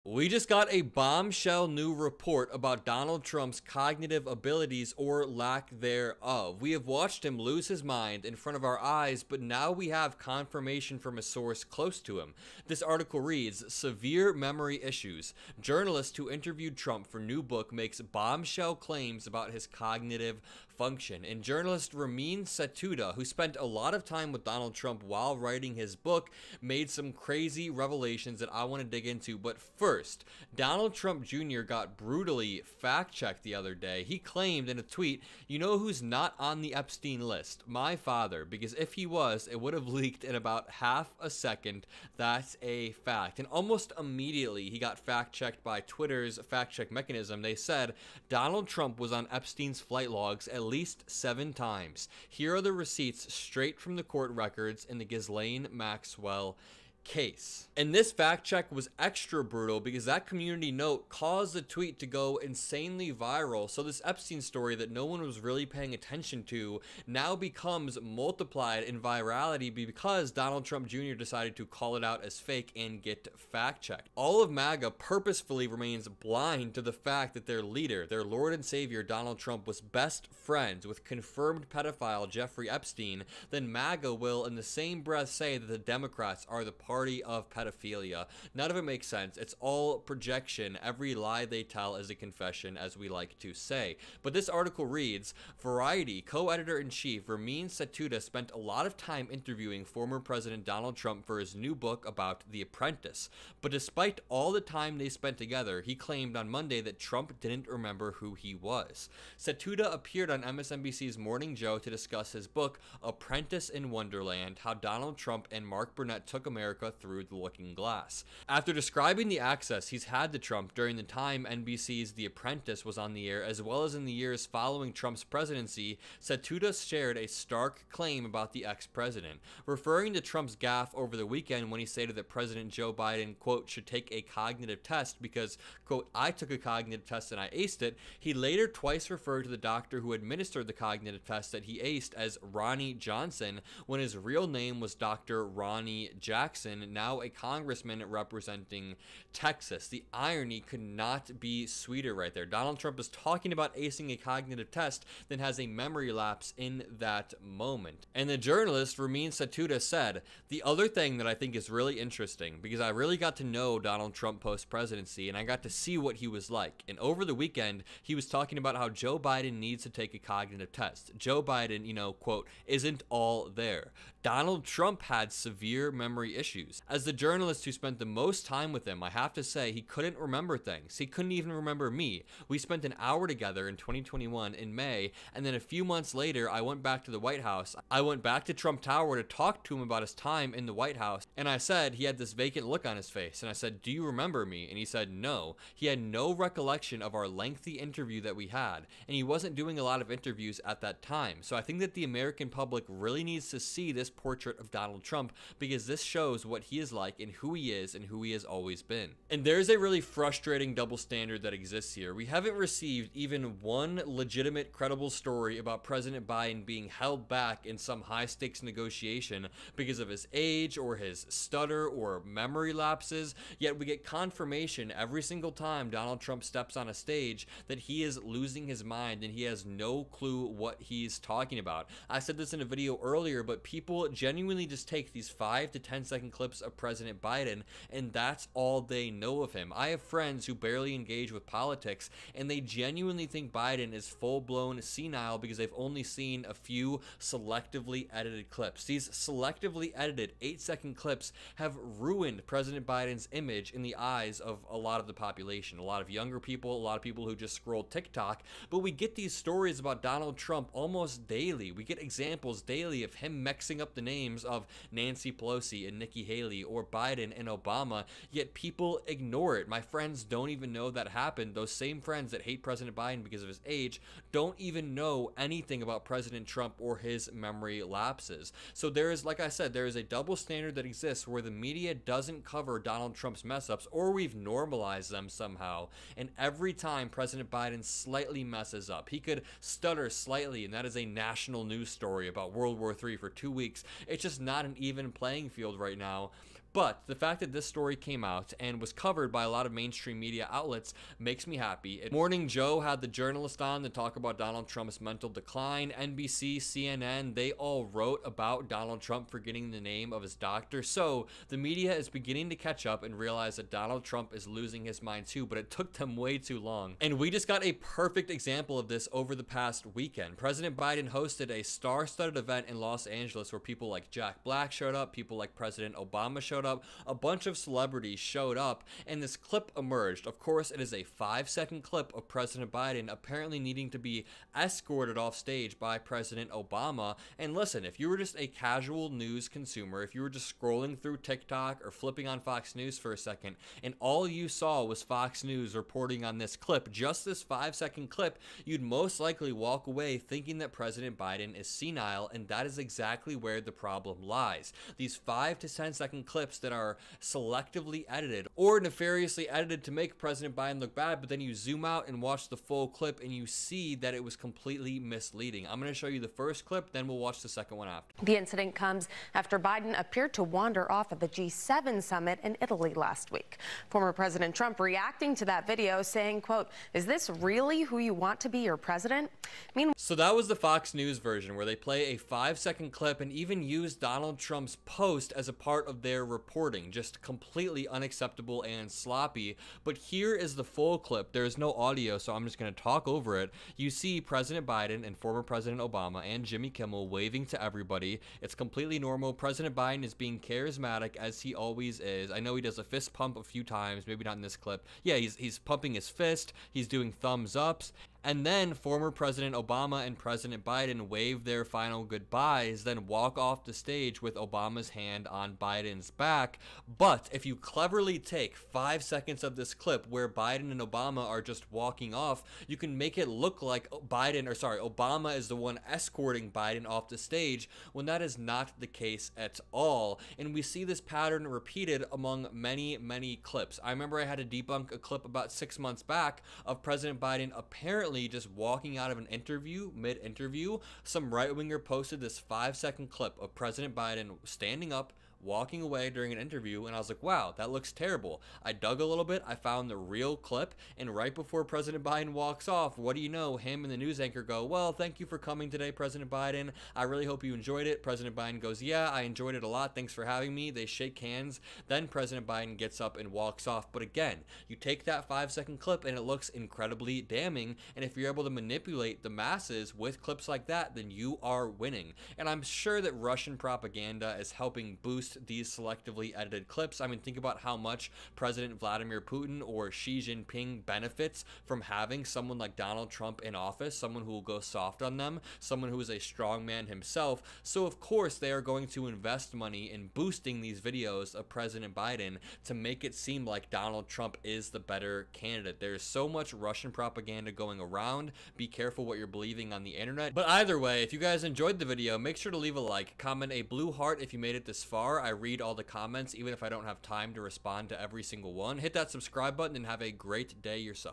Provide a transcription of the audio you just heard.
We just got a bombshell new report about Donald Trump's cognitive abilities or lack thereof. We have watched him lose his mind in front of our eyes, but now we have confirmation from a source close to him. This article reads, severe memory issues. Journalist who interviewed Trump for new book makes bombshell claims about his cognitive function. And journalist Ramin Setoodeh, who spent a lot of time with Donald Trump while writing his book, made some crazy revelations that I want to dig into, but first, Donald Trump Jr. got brutally fact-checked the other day. He claimed in a tweet, "You know who's not on the Epstein list? My father, because if he was, it would have leaked in about half a second. That's a fact." And almost immediately, he got fact-checked by Twitter's fact-check mechanism. They said Donald Trump was on Epstein's flight logs at least 7 times. Here are the receipts straight from the court records in the Ghislaine Maxwell case. And this fact check was extra brutal because that community note caused the tweet to go insanely viral. So this Epstein story that no one was really paying attention to now becomes multiplied in virality because Donald Trump Jr. decided to call it out as fake and get fact checked. All of MAGA purposefully remains blind to the fact that their leader, their Lord and Savior Donald Trump, was best friends with confirmed pedophile Jeffrey Epstein. Then MAGA will in the same breath say that the Democrats are the party of pedophilia. None of it makes sense. It's all projection. Every lie they tell is a confession, as we like to say. But this article reads, Variety co-editor-in-chief Ramin Setoodeh spent a lot of time interviewing former President Donald Trump for his new book about The Apprentice. But despite all the time they spent together, he claimed on Monday that Trump didn't remember who he was. Setoodeh appeared on MSNBC's Morning Joe to discuss his book, Apprentice in Wonderland, How Donald Trump and Mark Burnett Took America Through the Looking Glass. After describing the access he's had to Trump during the time NBC's The Apprentice was on the air, as well as in the years following Trump's presidency, Setoodeh shared a stark claim about the ex-president. Referring to Trump's gaffe over the weekend when he stated that President Joe Biden, quote, should take a cognitive test because, quote, I took a cognitive test and I aced it, he later twice referred to the doctor who administered the cognitive test that he aced as Ronnie Johnson when his real name was Dr. Ronnie Jackson, now a congressman representing Texas. The irony could not be sweeter right there. Donald Trump is talking about acing a cognitive test, then has a memory lapse in that moment. And the journalist Ramin Setoodeh said, the other thing that I think is really interesting, because I really got to know Donald Trump post-presidency and I got to see what he was like. And over the weekend, he was talking about how Joe Biden needs to take a cognitive test. Joe Biden, you know, quote, isn't all there. Donald Trump had severe memory issues. As the journalist who spent the most time with him, I have to say he couldn't remember things. He couldn't even remember me. We spent an hour together in 2021 in May, and then a few months later, I went back to the White House. I went back to Trump Tower to talk to him about his time in the White House, and I said he had this vacant look on his face, and I said, do you remember me? And he said no. He had no recollection of our lengthy interview that we had, and he wasn't doing a lot of interviews at that time. So I think that the American public really needs to see this portrait of Donald Trump because this shows what he is like and who he is and who he has always been. And there's a really frustrating double standard that exists here. We haven't received even one legitimate, credible story about President Biden being held back in some high-stakes negotiation because of his age or his stutter or memory lapses, yet we get confirmation every single time Donald Trump steps on a stage that he is losing his mind and he has no clue what he's talking about. I said this in a video earlier, but people genuinely just take these 5 to 10 second clips of President Biden and that's all they know of him. I have friends who barely engage with politics and they genuinely think Biden is full-blown senile because they've only seen a few selectively edited clips. These selectively edited 8-second clips have ruined President Biden's image in the eyes of a lot of the population, a lot of younger people, a lot of people who just scroll TikTok, but we get these stories about Donald Trump almost daily. We get examples daily of him mixing up the names of Nancy Pelosi and Nikki Haley or Biden and Obama, yet people ignore it. My friends don't even know that happened. Those same friends that hate President Biden because of his age don't even know anything about President Trump or his memory lapses. So there is, like I said, there is a double standard that exists where the media doesn't cover Donald Trump's mess-ups or we've normalized them somehow. And every time President Biden slightly messes up, he could stutter slightly and that is a national news story about World War III for 2 weeks. It's just not an even playing field right now. But the fact that this story came out and was covered by a lot of mainstream media outlets makes me happy. Morning Joe had the journalist on to talk about Donald Trump's mental decline. NBC, CNN, they all wrote about Donald Trump forgetting the name of his doctor. So the media is beginning to catch up and realize that Donald Trump is losing his mind too, but it took them way too long. And we just got a perfect example of this over the past weekend. President Biden hosted a star-studded event in Los Angeles where people like Jack Black showed up, people like President Obama showed up, a bunch of celebrities showed up, and this clip emerged. Of course, it is a 5-second clip of President Biden apparently needing to be escorted off stage by President Obama. And listen, if you were just a casual news consumer, if you were just scrolling through TikTok or flipping on Fox News for a second, and all you saw was Fox News reporting on this clip, just this 5-second clip, you'd most likely walk away thinking that President Biden is senile, and that is exactly where the problem lies. These 5 to 10-second clips that are selectively edited or nefariously edited to make President Biden look bad, but then you zoom out and watch the full clip and you see that it was completely misleading. I'm going to show you the first clip, then we'll watch the second one after. The incident comes after Biden appeared to wander off at the G7 summit in Italy last week. Former President Trump reacting to that video saying, quote, "Is this really who you want to be your president?" So that was the Fox News version where they play a 5-second clip and even use Donald Trump's post as a part of their reporting. Just completely unacceptable and sloppy. But here is the full clip. There is no audio, so I'm just going to talk over it. You see President Biden and former President Obama and Jimmy Kimmel waving to everybody. It's completely normal. President Biden is being charismatic as he always is. I know he does a fist pump a few times, maybe not in this clip. Yeah, he's pumping his fist. He's doing thumbs ups. And then former President Obama and President Biden wave their final goodbyes, then walk off the stage with Obama's hand on Biden's back. But if you cleverly take 5 seconds of this clip where Biden and Obama are just walking off, you can make it look like Obama is the one escorting Biden off the stage, when that is not the case at all. And we see this pattern repeated among many, many clips. I remember I had to debunk a clip about 6 months back of President Biden apparently just walking out of an interview, mid-interview. Some right-winger posted this 5-second clip of President Biden standing up, walking away during an interview, and I was like, wow, that looks terrible. I dug a little bit, I found the real clip, and right before President Biden walks off, what do you know, him and the news anchor go, "Well, thank you for coming today, President Biden. I really hope you enjoyed it." President Biden goes, "Yeah, I enjoyed it a lot. Thanks for having me." They shake hands. Then President Biden gets up and walks off. But again, you take that 5-second clip and it looks incredibly damning, and if you're able to manipulate the masses with clips like that, then you are winning. And I'm sure that Russian propaganda is helping boost these selectively edited clips. I mean, think about how much President Vladimir Putin or Xi Jinping benefits from having someone like Donald Trump in office, someone who will go soft on them, someone who is a strong man himself. So of course they are going to invest money in boosting these videos of President Biden to make it seem like Donald Trump is the better candidate. There's so much Russian propaganda going around. Be careful what you're believing on the internet. But either way, if you guys enjoyed the video, make sure to leave a like, comment a blue heart if you made it this far. I read all the comments even if I don't have time to respond to every single one. Hit that subscribe button and have a great day yourself.